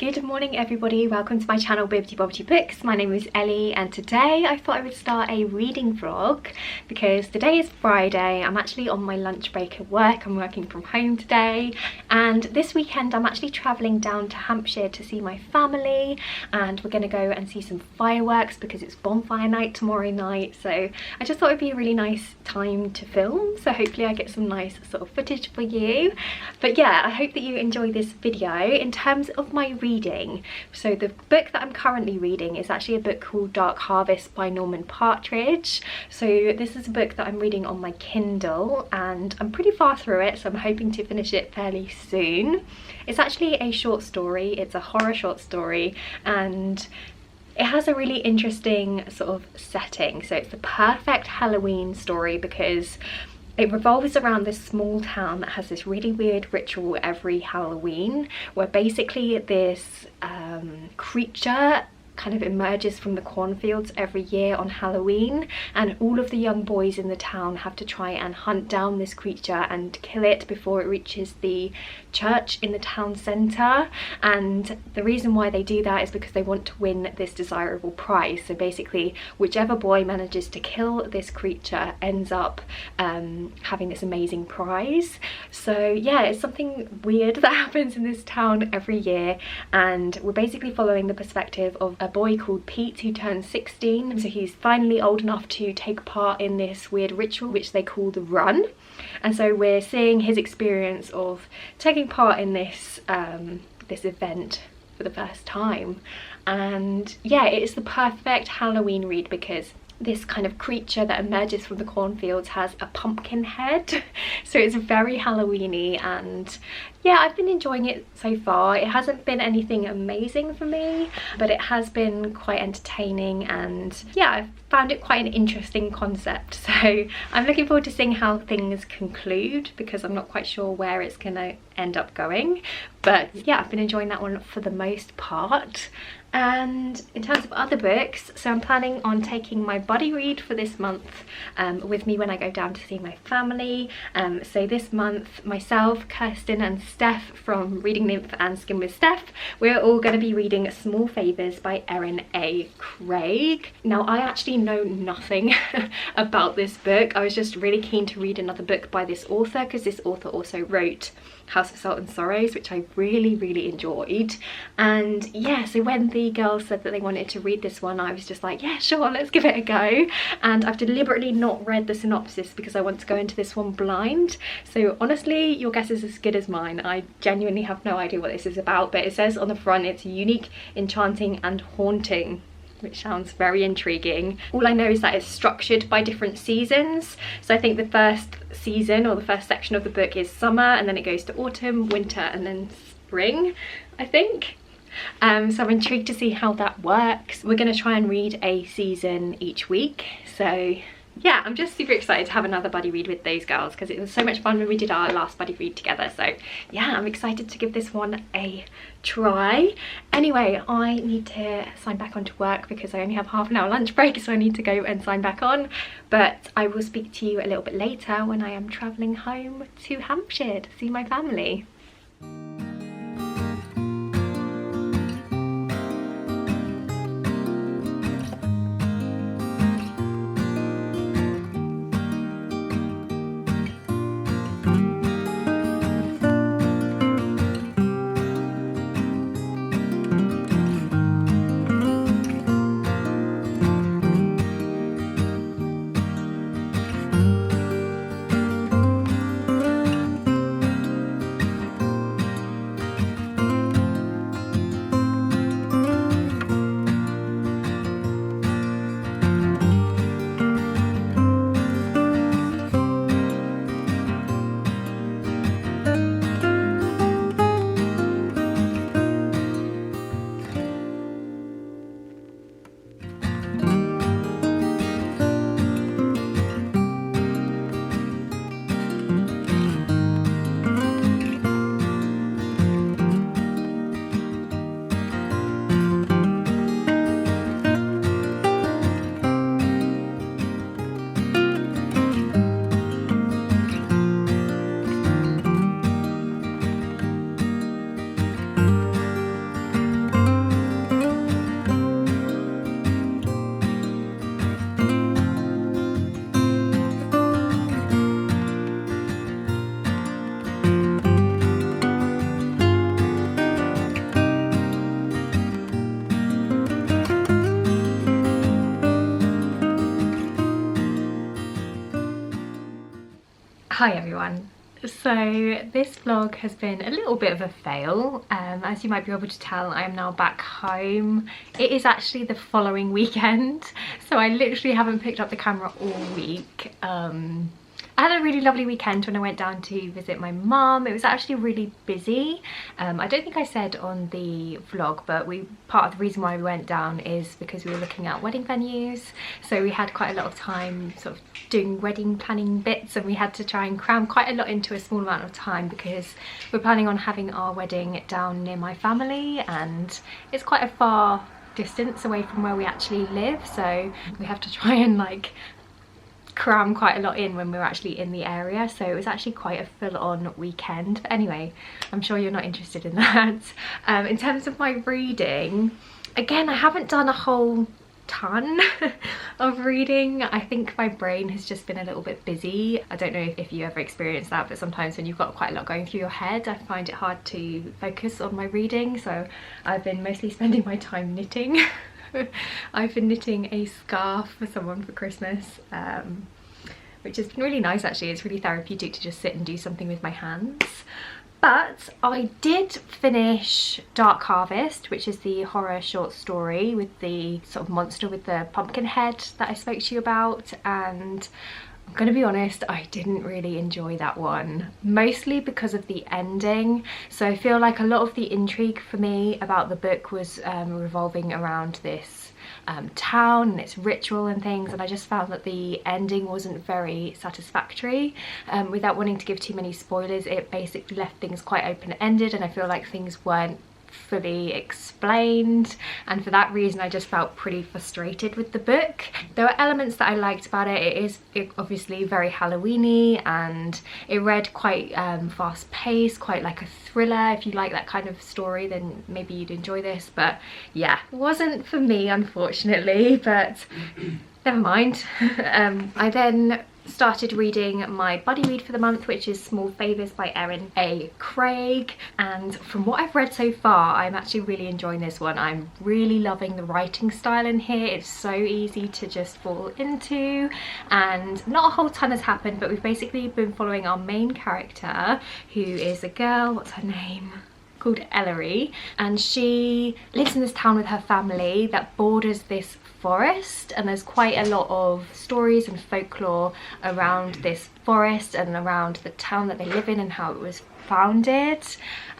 Good morning everybody, welcome to my channel Bibbidi Bobbidi Books. My name is Ellie and today I thought I would start a reading vlog because today is Friday. I'm actually on my lunch break at work. I'm working from home today and this weekend I'm actually travelling down to Hampshire to see my family and we're going to go and see some fireworks because it's bonfire night tomorrow night. So I just thought it'd be a really nice time to film, so hopefully I get some nice sort of footage for you. But yeah, I hope that you enjoy this video. In terms of my reading, so the book that I'm currently reading is actually a book called Dark Harvest by Norman Partridge. So this is a book that I'm reading on my Kindle and I'm pretty far through it, so I'm hoping to finish it fairly soon. It's actually a short story, it's a horror short story, and it has a really interesting sort of setting. So it's the perfect Halloween story because it revolves around this small town that has this really weird ritual every Halloween where basically this creature kind of emerges from the cornfields every year on Halloween, and all of the young boys in the town have to try and hunt down this creature and kill it before it reaches the church in the town centre. And the reason why they do that is because they want to win this desirable prize. So basically whichever boy manages to kill this creature ends up having this amazing prize. So yeah, it's something weird that happens in this town every year, and we're basically following the perspective of a boy called Pete who turns 16. So he's finally old enough to take part in this weird ritual which they call the run, and so we're seeing his experience of taking part in this this event for the first time. And yeah, it is the perfect Halloween read because this kind of creature that emerges from the cornfields has a pumpkin head, so it's very Halloweeny, and yeah, I've been enjoying it so far. It hasn't been anything amazing for me, but it has been quite entertaining, and yeah, I've found it quite an interesting concept. So I'm looking forward to seeing how things conclude because I'm not quite sure where it's gonna end up going. But yeah, I've been enjoying that one for the most part. And in terms of other books, so I'm planning on taking my buddy read for this month with me when I go down to see my family. So this month, myself, Kirsten and Steph from Reading Nymph and Skin with Steph, we're all going to be reading Small Favours by Erin A. Craig. Now, I actually know nothing about this book. I was just really keen to read another book by this author because this author also wrote House of Salt and Sorrows, which I really enjoyed. And yeah, so when the girls said that they wanted to read this one, I was just like, yeah, sure, let's give it a go. And I've deliberately not read the synopsis because I want to go into this one blind. So honestly, your guess is as good as mine. I genuinely have no idea what this is about, but it says on the front it's unique, enchanting and haunting, which sounds very intriguing. All I know is that it's structured by different seasons. So I think the first season or the first section of the book is summer, and then it goes to autumn, winter, and then spring, I think. So I'm intrigued to see how that works. We're going to try and read a season each week. So yeah, I'm just super excited to have another buddy read with those girls because it was so much fun when we did our last buddy read together. So yeah, I'm excited to give this one a try. Anyway, I need to sign back onto work because I only have half an hour lunch break, so I need to go and sign back on. But I will speak to you a little bit later when I am travelling home to Hampshire to see my family. Hi everyone. So this vlog has been a little bit of a fail. As you might be able to tell, I am now back home. It is actually the following weekend, so I literally haven't picked up the camera all week. I had a really lovely weekend when I went down to visit my mum. It was actually really busy. I don't think I said on the vlog, but part of the reason why we went down is because we were looking at wedding venues. So we had quite a lot of time sort of doing wedding planning bits, and we had to try and cram quite a lot into a small amount of time because we're planning on having our wedding down near my family, and it's quite a far distance away from where we actually live, so we have to try and like cram quite a lot in when we were actually in the area. So it was actually quite a full-on weekend. But anyway, I'm sure you're not interested in that. In terms of my reading, again, I haven't done a whole ton of reading. I think my brain has just been a little bit busy. I don't know if you ever experienced that, but sometimes when you've got quite a lot going through your head, I find it hard to focus on my reading. So I've been mostly spending my time knitting. I've been knitting a scarf for someone for Christmas, which has been really nice actually. It's really therapeutic to just sit and do something with my hands. But I did finish Dark Harvest, which is the horror short story with the sort of monster with the pumpkin head that I spoke to you about, and I'm gonna be honest, I didn't really enjoy that one, mostly because of the ending. So I feel like a lot of the intrigue for me about the book was revolving around this town and its ritual and things, and I just found that the ending wasn't very satisfactory. Without wanting to give too many spoilers, it basically left things quite open-ended, and I feel like things weren't fully explained, and for that reason I just felt pretty frustrated with the book. There were elements that I liked about it. It is obviously very Halloween-y, and it read quite fast-paced, quite like a thriller. If you like that kind of story, then maybe you'd enjoy this, but yeah, it wasn't for me unfortunately, but never mind. I then started reading my buddy read for the month, which is Small Favours by Erin A. Craig, and from what I've read so far, I'm actually really enjoying this one. I'm really loving the writing style in here. It's so easy to just fall into, and not a whole ton has happened, but we've basically been following our main character, who is a girl, what's her name? Called Ellery, and she lives in this town with her family that borders this forest, and there's quite a lot of stories and folklore around this forest and around the town that they live in and how it was founded.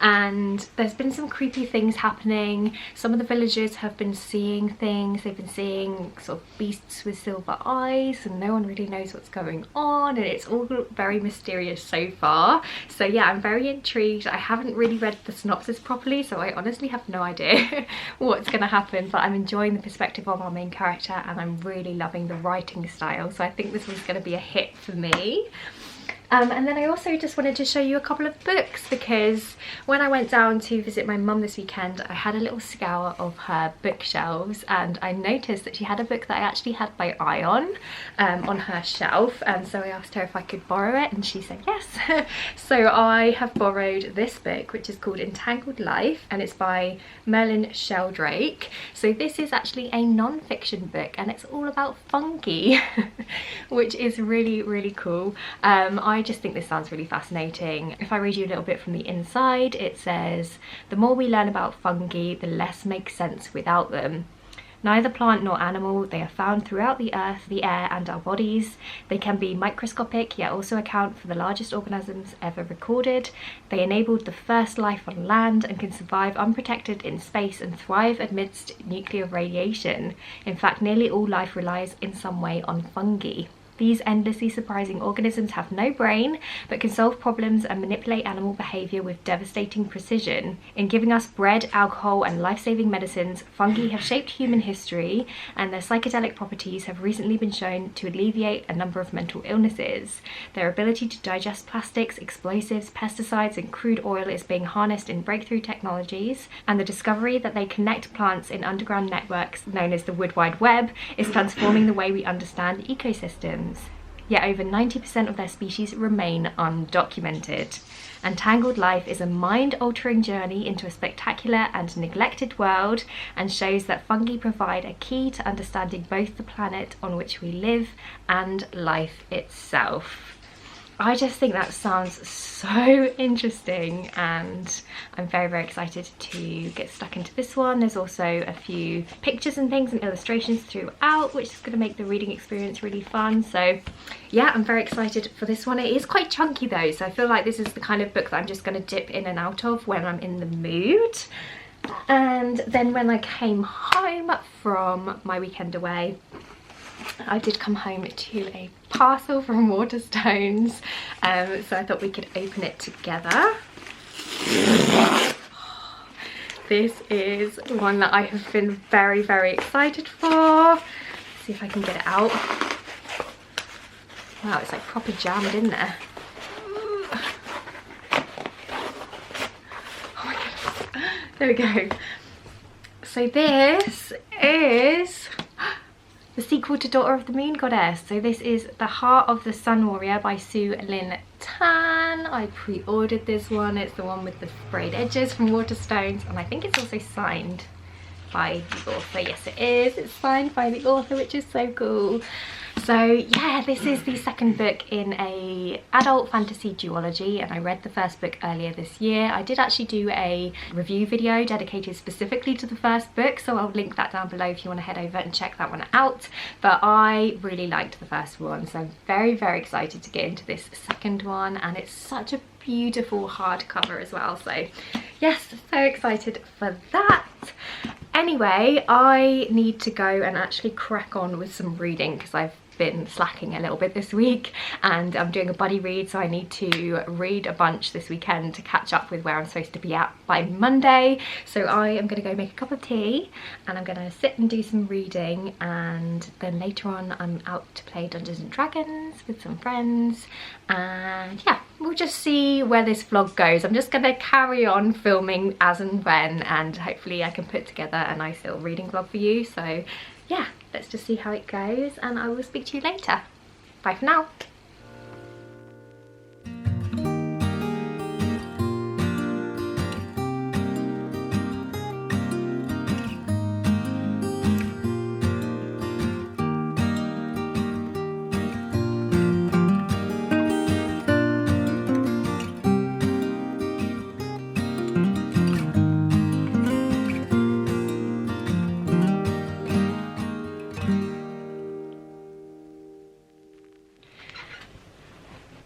And there's been some creepy things happening. Some of the villagers have been seeing things. They've been seeing sort of beasts with silver eyes, and no one really knows what's going on, and it's all very mysterious so far. So yeah, I'm very intrigued. I haven't really read the synopsis properly, so I honestly have no idea what's going to happen, but I'm enjoying the perspective of our main character, and I'm really loving the writing style, so I think this one's going to be a hit for me. And then I also just wanted to show you a couple of books, because when I went down to visit my mum this weekend, I had a little scour of her bookshelves, and I noticed that she had a book that I actually had by Ion on her shelf, and so I asked her if I could borrow it, and she said yes. So I have borrowed this book, which is called Entangled Life, and it's by Merlin Sheldrake. So this is actually a non-fiction book, and it's all about fungi, which is really, really cool. I just think this sounds really fascinating. If I read you a little bit from the inside, it says, "The more we learn about fungi, the less makes sense without them. Neither plant nor animal, they are found throughout the earth, the air and our bodies. They can be microscopic, yet also account for the largest organisms ever recorded. They enabled the first life on land and can survive unprotected in space and thrive amidst nuclear radiation. In fact, nearly all life relies in some way on fungi. These endlessly surprising organisms have no brain, but can solve problems and manipulate animal behaviour with devastating precision. In giving us bread, alcohol and life-saving medicines, fungi have shaped human history, and their psychedelic properties have recently been shown to alleviate a number of mental illnesses. Their ability to digest plastics, explosives, pesticides and crude oil is being harnessed in breakthrough technologies, and the discovery that they connect plants in underground networks known as the Wood Wide Web is transforming the way we understand ecosystems. Yet over 90% of their species remain undocumented. Entangled Life is a mind-altering journey into a spectacular and neglected world, and shows that fungi provide a key to understanding both the planet on which we live and life itself." I just think that sounds so interesting, and I'm very, very excited to get stuck into this one. There's also a few pictures and things and illustrations throughout, which is going to make the reading experience really fun. So yeah, I'm very excited for this one. It is quite chunky though, so I feel like this is the kind of book that I'm just going to dip in and out of when I'm in the mood. And then when I came home from my weekend away, I did come home to a parcel from Waterstones, so I thought we could open it together. This is one that I have been very, very excited for. Let's see if I can get it out. Wow, it's like proper jammed in there. Oh my goodness. There we go. So this is the sequel to Daughter of the Moon Goddess. So this is The Heart of the Sun Warrior by Sue Lynn Tan. I pre-ordered this one. It's the one with the sprayed edges from Waterstones, and I think it's also signed by the author. Yes, it is. It's signed by the author, which is so cool. So yeah, this is the second book in a adult fantasy duology, and I read the first book earlier this year. I did actually do a review video dedicated specifically to the first book, so I'll link that down below if you want to head over and check that one out. But I really liked the first one, so I'm very, very excited to get into this second one, and it's such a beautiful hardcover as well. So yes, so excited for that. Anyway, I need to go and actually crack on with some reading because I've been slacking a little bit this week, and I'm doing a buddy read, so I need to read a bunch this weekend to catch up with where I'm supposed to be at by Monday. So I am going to go make a cup of tea and I'm going to sit and do some reading, and then later on I'm out to play Dungeons and Dragons with some friends, and yeah, we'll just see where this vlog goes. I'm just going to carry on filming as and when, and hopefully I can put together a nice little reading vlog for you. So yeah, let's just see how it goes, and I will speak to you later. Bye for now.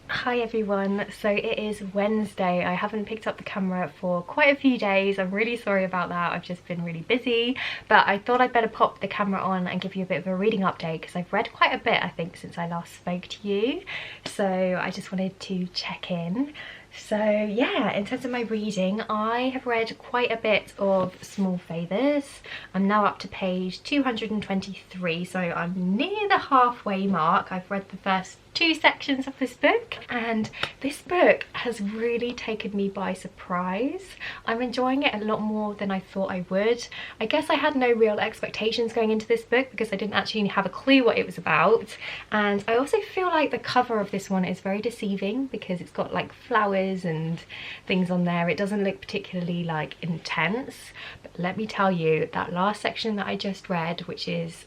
Hi everyone, so it is Wednesday. I haven't picked up the camera for quite a few days. I'm really sorry about that. I've just been really busy, but I thought I'd better pop the camera on and give you a bit of a reading update because I've read quite a bit, I think, since I last spoke to you. So I just wanted to check in. So yeah, in terms of my reading, I have read quite a bit of Small Favours. I'm now up to page 223, so I'm near the halfway mark. I've read the first 2 sections of this book, and this book has really taken me by surprise. I'm enjoying it a lot more than I thought I would. I guess I had no real expectations going into this book because I didn't actually have a clue what it was about, and I also feel like the cover of this one is very deceiving because it's got like flowers and things on there. It doesn't look particularly like intense, but let me tell you, that last section that I just read, which is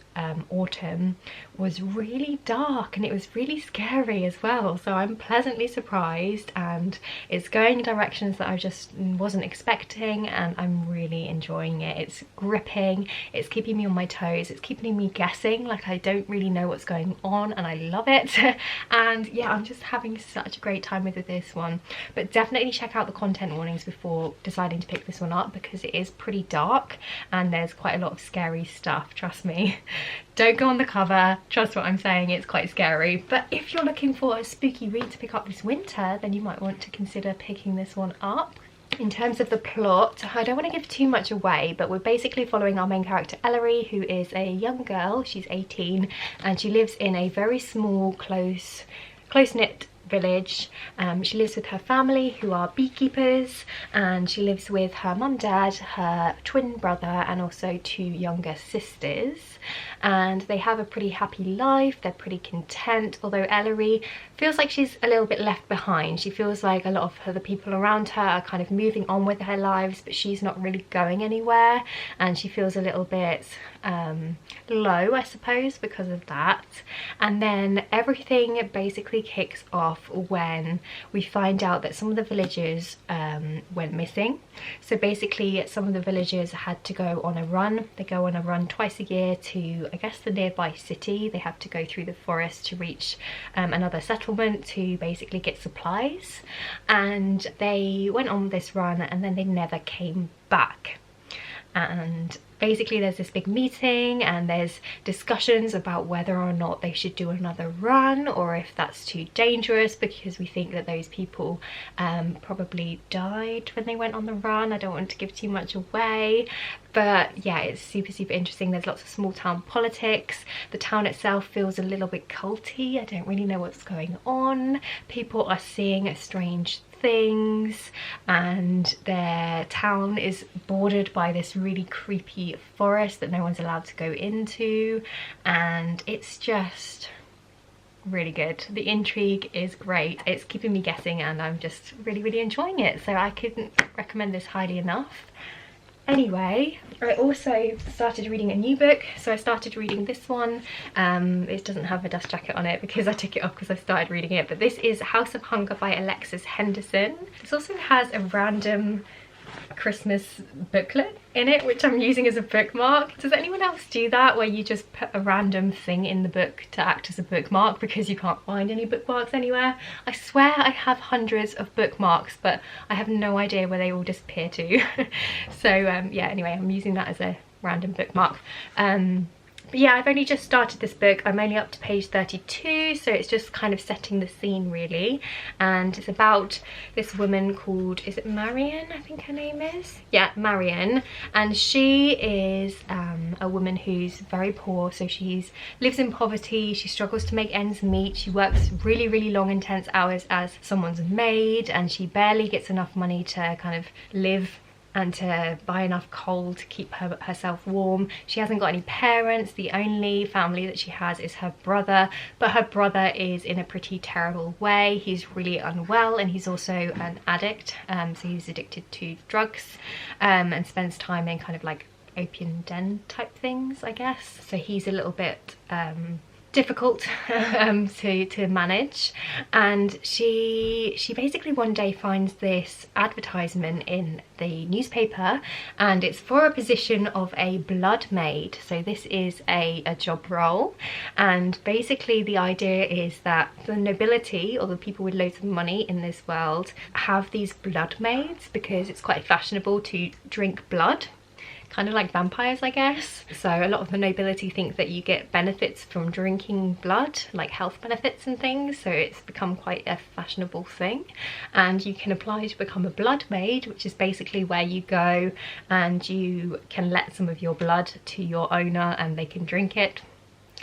Autumn, was really dark and it was really scary as well. So I'm pleasantly surprised, and it's going in directions that I just wasn't expecting, and I'm really enjoying it. It's gripping, it's keeping me on my toes, it's keeping me guessing, like I don't really know what's going on, and I love it. And yeah, I'm just having such a great time with this one. But definitely check out the content warnings before deciding to pick this one up because it is pretty dark and there's quite a lot of scary stuff, trust me. Don't go on the cover, trust what I'm saying, it's quite scary. But if you're looking for a spooky read to pick up this winter, then you might want to consider picking this one up. In terms of the plot, I don't want to give too much away, but we're basically following our main character Ellery, who is a young girl. She's 18 and she lives in a very small, close-knit village. She lives with her family, who are beekeepers, and she lives with her mum, dad, her twin brother, and also 2 younger sisters. And they have a pretty happy life, they're pretty content, although Ellery feels like she's a little bit left behind. She feels like a lot of the people around her are kind of moving on with their lives, but she's not really going anywhere, and she feels a little bit low, I suppose, because of that. And then everything basically kicks off off when we find out that some of the villagers went missing. So basically some of the villagers had to go on a run. They go on a run twice a year to, I guess, the nearby city. They have to go through the forest to reach another settlement to basically get supplies, and they went on this run and then they never came back. And basically there's this big meeting and there's discussions about whether or not they should do another run, or if that's too dangerous, because we think that those people probably died when they went on the run. I don't want to give too much away, but yeah, it's super interesting. There's lots of small town politics. The town itself feels a little bit culty. I don't really know what's going on. People are seeing strange things, and their town is bordered by this really creepy forest that no one's allowed to go into, and it's just really good. The intrigue is great. It's keeping me guessing and I'm just really enjoying it, so I couldn't recommend this highly enough. Anyway, I also started reading a new book. So I started reading this one. It doesn't have a dust jacket on it because I took it off because I started reading it, but this is House of Hunger by Alexis Henderson. This also has a random Christmas booklet in it, which I'm using as a bookmark. Does anyone else do that, where you just put a random thing in the book to act as a bookmark because you can't find any bookmarks anywhere? I swear I have hundreds of bookmarks, but I have no idea where they all disappear to. So yeah, anyway, I'm using that as a random bookmark. But yeah, I've only just started this book. I'm only up to page 32, so it's just kind of setting the scene really. And it's about this woman called, is it Marion, I think her name is? Yeah, Marion. And she is a woman who's very poor, so she lives in poverty. She struggles to make ends meet. She works really long intense hours as someone's maid, and she barely gets enough money to kind of live and to buy enough coal to keep herself warm. She hasn't got any parents. The only family that she has is her brother, but her brother is in a pretty terrible way. He's really unwell, and he's also an addict, so he's addicted to drugs, and spends time in kind of like opium den type things, I guess. So he's a little bit difficult to manage, and she basically one day finds this advertisement in the newspaper, and it's for a position of a blood maid. So this is a job role, and basically the idea is that the nobility, or the people with loads of money in this world, have these blood maids because it's quite fashionable to drink blood, kind of like vampires, I guess. So a lot of the nobility think that you get benefits from drinking blood, like health benefits and things, so it's become quite a fashionable thing. And you can apply to become a blood maid, which is basically where you go and you can let some of your blood to your owner and they can drink it,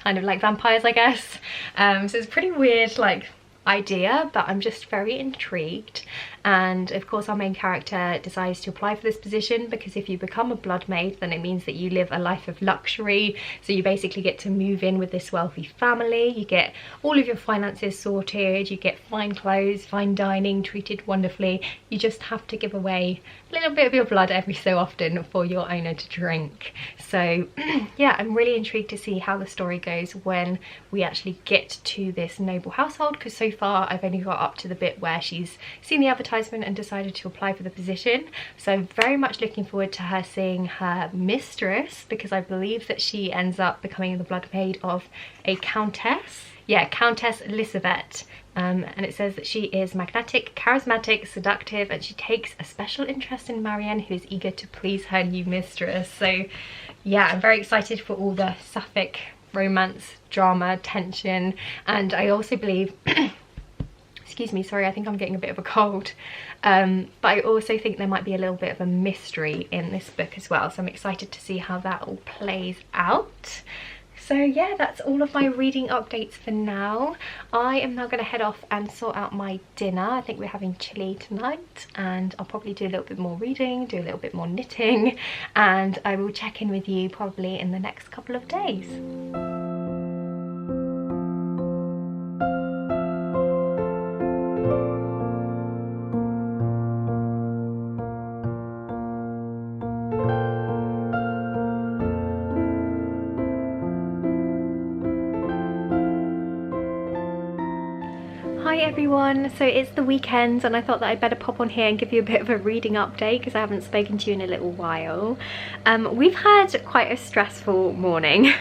kind of like vampires, I guess. So it's pretty weird like idea, but I'm just very intrigued. And of course our main character decides to apply for this position because if you become a blood maid, then it means that you live a life of luxury. So you basically get to move in with this wealthy family, you get all of your finances sorted, you get fine clothes, fine dining, treated wonderfully. You just have to give away a little bit of your blood every so often for your owner to drink. So yeah, I'm really intrigued to see how the story goes when we actually get to this noble household, because so far I've only got up to the bit where she's seen the advertisement and decided to apply for the position. So I'm very much looking forward to her seeing her mistress, because I believe that she ends up becoming the blood maid of a countess. Yeah, Countess Elizabeth. And it says that she is magnetic, charismatic, seductive, and she takes a special interest in Marianne, who is eager to please her new mistress. So yeah, I'm very excited for all the sapphic romance, drama, tension, and I also believe excuse me, sorry, I think I'm getting a bit of a cold, but I also think there might be a little bit of a mystery in this book as well, so I'm excited to see how that all plays out. So yeah, that's all of my reading updates for now. I am now going to head off and sort out my dinner. I think we're having chili tonight, and I'll probably do a little bit more reading, do a little bit more knitting, and I will check in with you probably in the next couple of days. Hi Hi everyone, so it's the weekend and I thought that I'd better pop on here and give you a bit of a reading update because I haven't spoken to you in a little while. We've had quite a stressful morning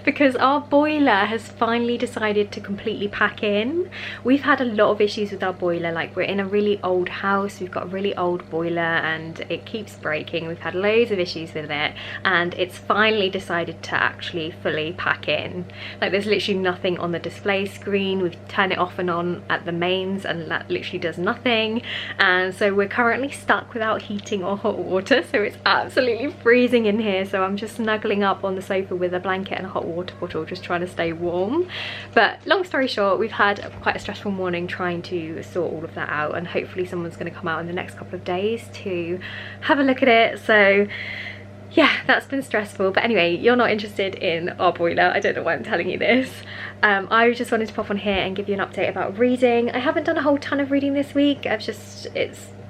because our boiler has finally decided to completely pack in. We've had a lot of issues with our boiler, like we're in a really old house, we've got a really old boiler and it keeps breaking. We've had loads of issues with it and it's finally decided to actually fully pack in. Like there's literally nothing on the display screen. We've turned it off and on at the mains and that literally does nothing, and so we're currently stuck without heating or hot water, so it's absolutely freezing in here. So I'm just snuggling up on the sofa with a blanket and a hot water bottle, just trying to stay warm. But long story short, we've had quite a stressful morning trying to sort all of that out, and hopefully someone's going to come out in the next couple of days to have a look at it. So yeah, that's been stressful. But anyway, you're not interested in our boiler. I don't know why I'm telling you this. I just wanted to pop on here and give you an update about reading. I haven't done a whole ton of reading this week. I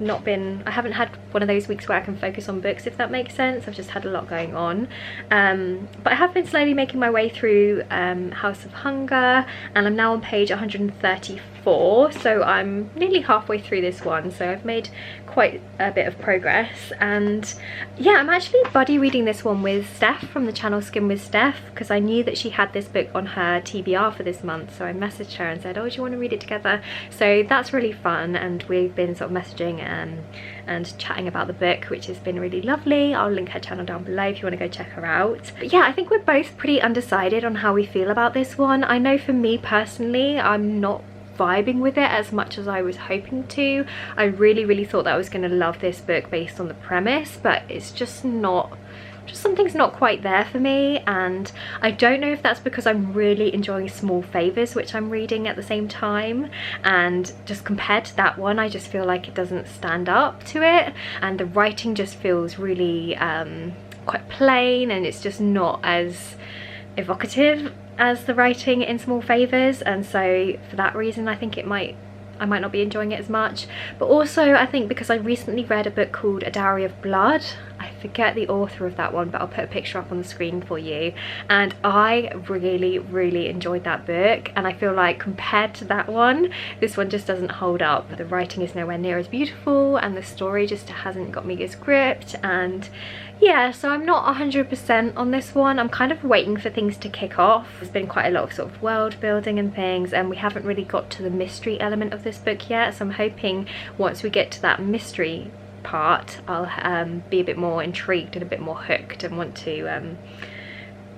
haven't had one of those weeks where I can focus on books, if that makes sense. I've just had a lot going on. But I have been slowly making my way through House of Hunger, and I'm now on page 134. So I'm nearly halfway through this one. So I've made quite a bit of progress. And yeah, I'm actually buddy reading this one with Steph from the channel Skim with Steph, because I knew that she had this book on her TBR for this month. So I messaged her and said, oh, do you want to read it together? So that's really fun, and we've been sort of messaging and chatting about the book, which has been really lovely. I'll link her channel down below if you want to go check her out. But yeah, I think we're both pretty undecided on how we feel about this one. I know for me personally, I'm not vibing with it as much as I was hoping to. I really thought that I was going to love this book based on the premise, but it's just something's not quite there for me. And I don't know if that's because I'm really enjoying Small Favours, which I'm reading at the same time, and just compared to that one, I just feel like it doesn't stand up to it, and the writing just feels really quite plain, and it's just not as evocative as the writing in Small Favours. And so for that reason, I think I might not be enjoying it as much. But also I think because I recently read a book called A Dowry of Blood, I forget the author of that one, but I'll put a picture up on the screen for you, and I really enjoyed that book, and I feel like compared to that one, this one just doesn't hold up. The writing is nowhere near as beautiful, and the story just hasn't got me as gripped. And yeah, so I'm not 100% on this one. I'm kind of waiting for things to kick off. There's been quite a lot of sort of world building and things, and we haven't really got to the mystery element of this book yet, so I'm hoping once we get to that mystery part, I'll be a bit more intrigued and a bit more hooked and want to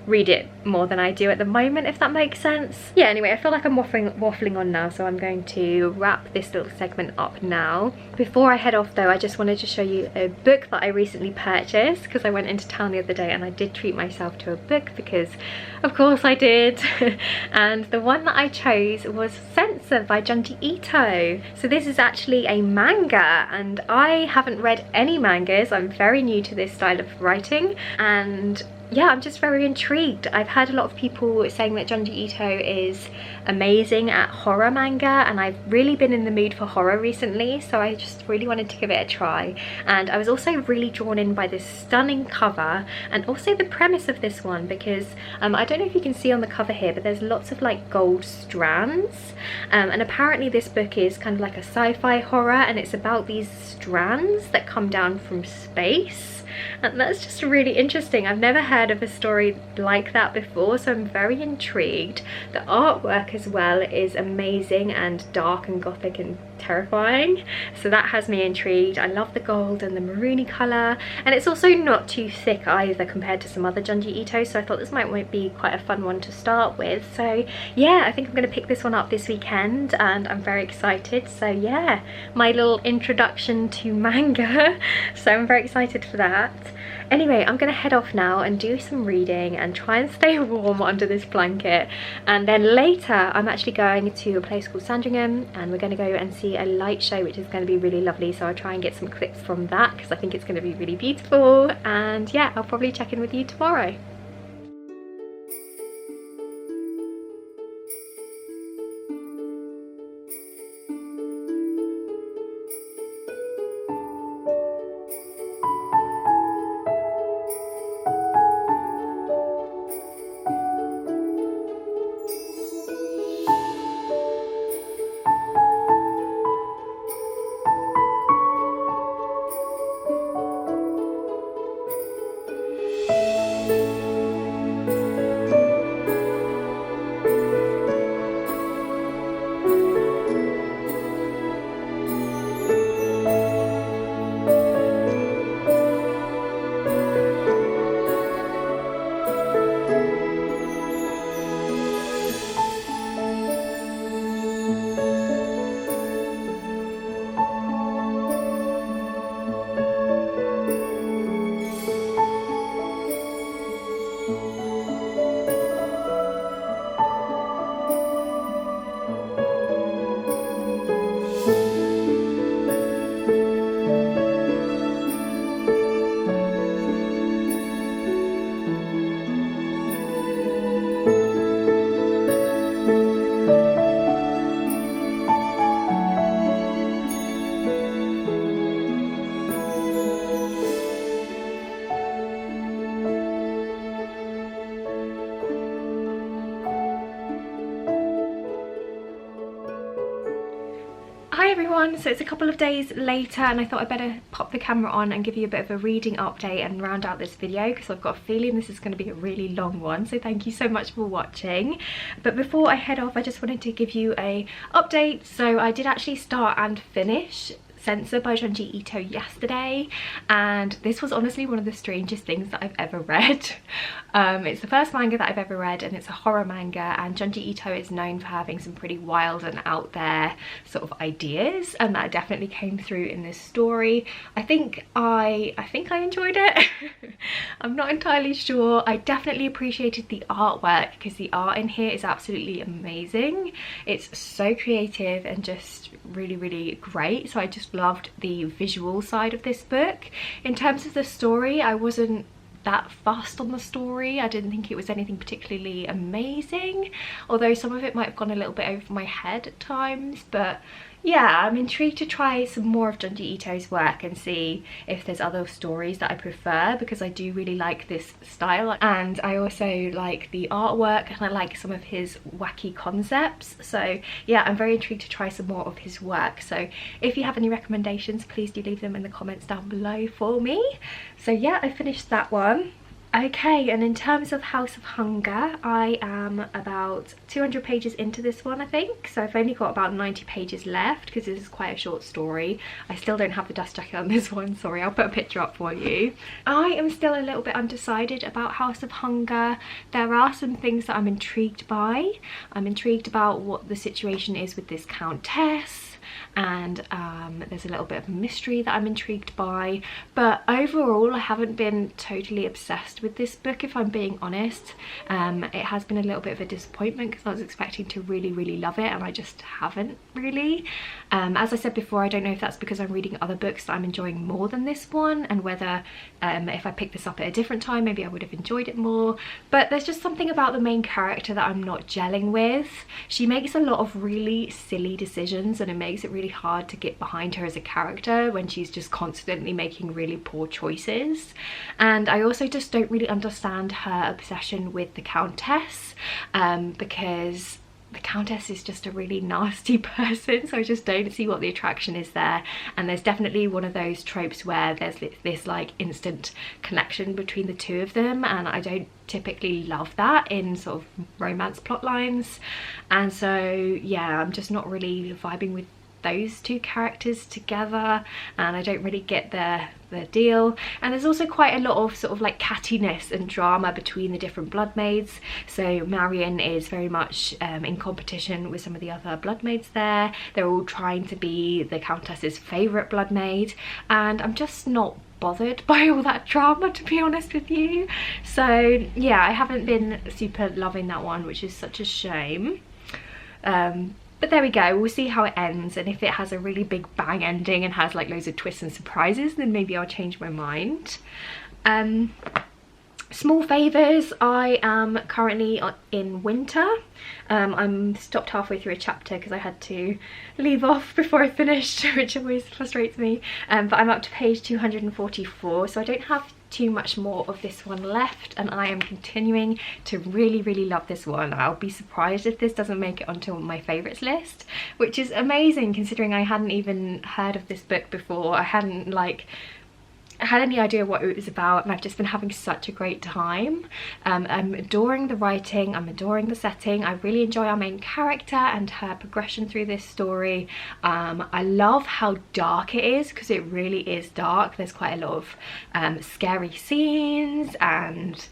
read it more than I do at the moment, if that makes sense. Yeah, anyway, I feel like I'm waffling on now, so I'm going to wrap this little segment up now. Before I head off though, I just wanted to show you a book that I recently purchased, because I went into town the other day and I did treat myself to a book, because of course I did. And the one that I chose was Censor by Junji Ito. So this is actually a manga, and I haven't read any mangas. I'm very new to this style of writing, and yeah, I'm just very intrigued. I've heard a lot of people saying that Junji Ito is amazing at horror manga, and I've really been in the mood for horror recently, so I just really wanted to give it a try. And I was also really drawn in by this stunning cover, and also the premise of this one, because I don't know if you can see on the cover here, but there's lots of like gold strands, and apparently this book is kind of like a sci-fi horror, and it's about these strands that come down from space. And that's just really interesting. I've never heard of a story like that before, so I'm very intrigued. The artwork as well is amazing and dark and gothic and terrifying, so that has me intrigued. I love the gold and the maroony colour, and it's also not too thick either compared to some other Junji Ito, so I thought this might be quite a fun one to start with. So yeah, I think I'm going to pick this one up this weekend, and I'm very excited. So yeah, my little introduction to manga. So I'm very excited for that. Anyway, I'm gonna head off now and do some reading and try and stay warm under this blanket, and then later I'm actually going to a place called Sandringham, and we're gonna go and see a light show, which is going to be really lovely. So I'll try and get some clips from that because I think it's going to be really beautiful. And yeah, I'll probably check in with you tomorrow. Hi everyone, so it's a couple of days later and I thought I'd better pop the camera on and give you a bit of a reading update and round out this video because I've got a feeling this is going to be a really long one, so thank you so much for watching. But before I head off, I just wanted to give you a update. So I did actually start and finish Censor by Junji Ito yesterday, and this was honestly one of the strangest things that I've ever read. It's the first manga that I've ever read, and it's a horror manga, and Junji Ito is known for having some pretty wild and out there sort of ideas, and that definitely came through in this story. I think I enjoyed it. I'm not entirely sure. I definitely appreciated the artwork because the art in here is absolutely amazing. It's so creative and just really great, so I just loved the visual side of this book. In terms of the story, I wasn't that fussed on the story. I didn't think it was anything particularly amazing, although some of it might have gone a little bit over my head at times. But yeah, I'm intrigued to try some more of Junji Ito's work and see if there's other stories that I prefer, because I do really like this style, and I also like the artwork and I like some of his wacky concepts. So yeah, I'm very intrigued to try some more of his work. So if you have any recommendations, please do leave them in the comments down below for me. So yeah, I finished that one. Okay, and in terms of House of Hunger, I am about 200 pages into this one, I think. So I've only got about 90 pages left because this is quite a short story. I still don't have the dust jacket on this one, sorry, I'll put a picture up for you. I am still a little bit undecided about House of Hunger. There are some things that I'm intrigued by. I'm intrigued about what the situation is with this countess, and there's a little bit of mystery that I'm intrigued by, but overall I haven't been totally obsessed with this book, if I'm being honest. It has been a little bit of a disappointment because I was expecting to really love it, and I just haven't really. As I said before, I don't know if that's because I'm reading other books that I'm enjoying more than this one, and whether if I picked this up at a different time maybe I would have enjoyed it more. But there's just something about the main character that I'm not gelling with. She makes a lot of really silly decisions, and it makes it really hard to get behind her as a character when she's just constantly making really poor choices. And I also just don't really understand her obsession with the Countess, because the Countess is just a really nasty person, so I just don't see what the attraction is there. And there's definitely one of those tropes where there's this like instant connection between the two of them, and I don't typically love that in sort of romance plot lines. And so yeah, I'm just not really vibing with those two characters together, and I don't really get their deal. And there's also quite a lot of sort of like cattiness and drama between the different bloodmaids. So Marion is very much in competition with some of the other bloodmaids there. They're all trying to be the Countess's favourite bloodmaid, and I'm just not bothered by all that drama, to be honest with you. So yeah, I haven't been super loving that one, which is such a shame. But there we go, we'll see how it ends, and if it has a really big bang ending and has like loads of twists and surprises, then maybe I'll change my mind. Small favours, I am currently in winter. I'm stopped halfway through a chapter because I had to leave off before I finished, which always frustrates me. But I'm up to page 244, so I don't have too much more of this one left, and I am continuing to really love this one. I'll be surprised if this doesn't make it onto my favourites list, which is amazing considering I hadn't even heard of this book before. I hadn't had any idea what it was about, and I've just been having such a great time. I'm adoring the writing, I'm adoring the setting. I really enjoy our main character and her progression through this story. I love how dark it is, because it really is dark. There's quite a lot of scary scenes, and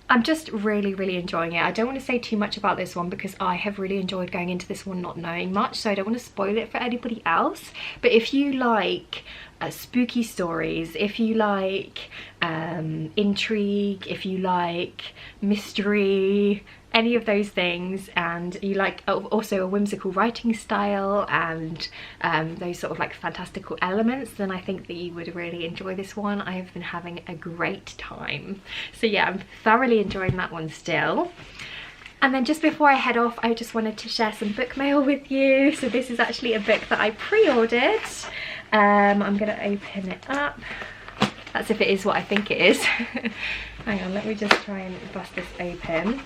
I'm just really enjoying it. I don't want to say too much about this one because I have really enjoyed going into this one not knowing much, so I don't want to spoil it for anybody else. But if you like spooky stories, if you like intrigue, if you like mystery, any of those things, and you like also a whimsical writing style and those sort of like fantastical elements, then I think that you would really enjoy this one. I have been having a great time. So yeah, I'm thoroughly enjoying that one still. And then just before I head off, I just wanted to share some book mail with you. So this is actually a book that I pre-ordered. I'm gonna open it up. That's if it is what I think it is. Hang on, let me just try and bust this open.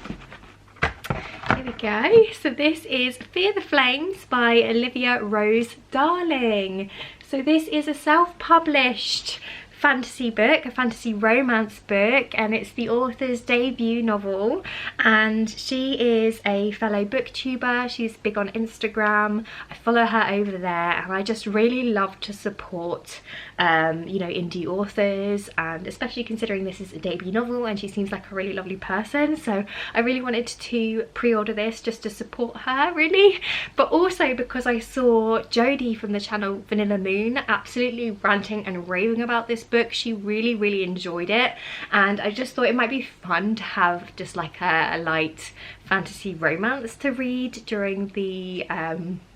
Here we go. So this is Fear the Flames by Olivia Rose Darling. So this is a self-published fantasy book, a fantasy romance book, and it's the author's debut novel, and she is a fellow booktuber. She's big on Instagram. I follow her over there, and I just really love to support you know, indie authors, and especially considering this is a debut novel and she seems like a really lovely person, so I really wanted to pre-order this just to support her, really, but also because I saw Jodie from the channel Vanilla Moon absolutely ranting and raving about this book. She really enjoyed it, and I just thought it might be fun to have just like a light fantasy romance to read during the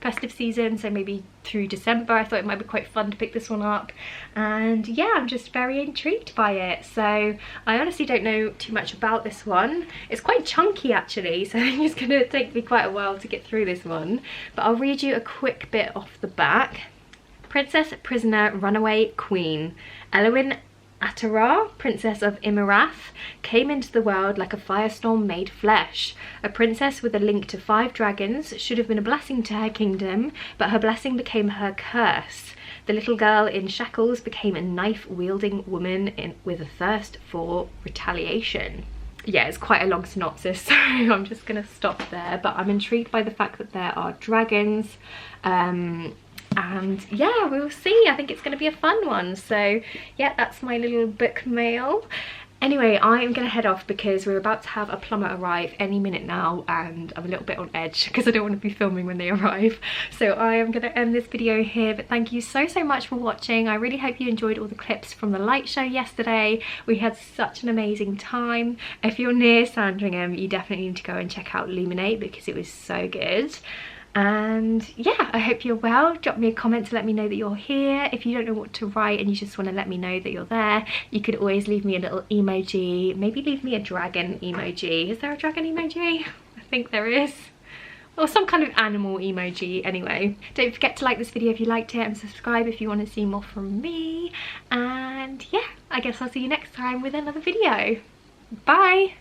festive season, so maybe through December. I thought it might be quite fun to pick this one up, and yeah, I'm just very intrigued by it. So I honestly don't know too much about this one. It's quite chunky actually, so I think it's gonna take me quite a while to get through this one, but I'll read you a quick bit off the back. Princess, prisoner, runaway, queen. Elwyn Atara, Princess of Imarath, came into the world like a firestorm made flesh. A princess with a link to 5 dragons, should have been a blessing to her kingdom, but her blessing became her curse. The little girl in shackles became a knife-wielding woman with a thirst for retaliation. Yeah, it's quite a long synopsis, so I'm just gonna stop there, but I'm intrigued by the fact that there are dragons, and yeah, we'll see. I think it's going to be a fun one. So yeah, that's my little book mail. Anyway, I am going to head off because we're about to have a plumber arrive any minute now, and I'm a little bit on edge because I don't want to be filming when they arrive. So I am going to end this video here, but thank you so much for watching. I really hope you enjoyed all the clips from the light show yesterday. We had such an amazing time. If you're near Sandringham, you definitely need to go and check out Luminate because it was so good. And yeah, I hope you're well. Drop me a comment to let me know that you're here. If you don't know what to write and you just want to let me know that you're there, you could always leave me a little emoji. Maybe leave me a dragon emoji. Is there a dragon emoji? I think there is. Or some kind of animal emoji. Anyway, don't forget to like this video if you liked it, and subscribe if you want to see more from me. And yeah, I guess I'll see you next time with another video. Bye!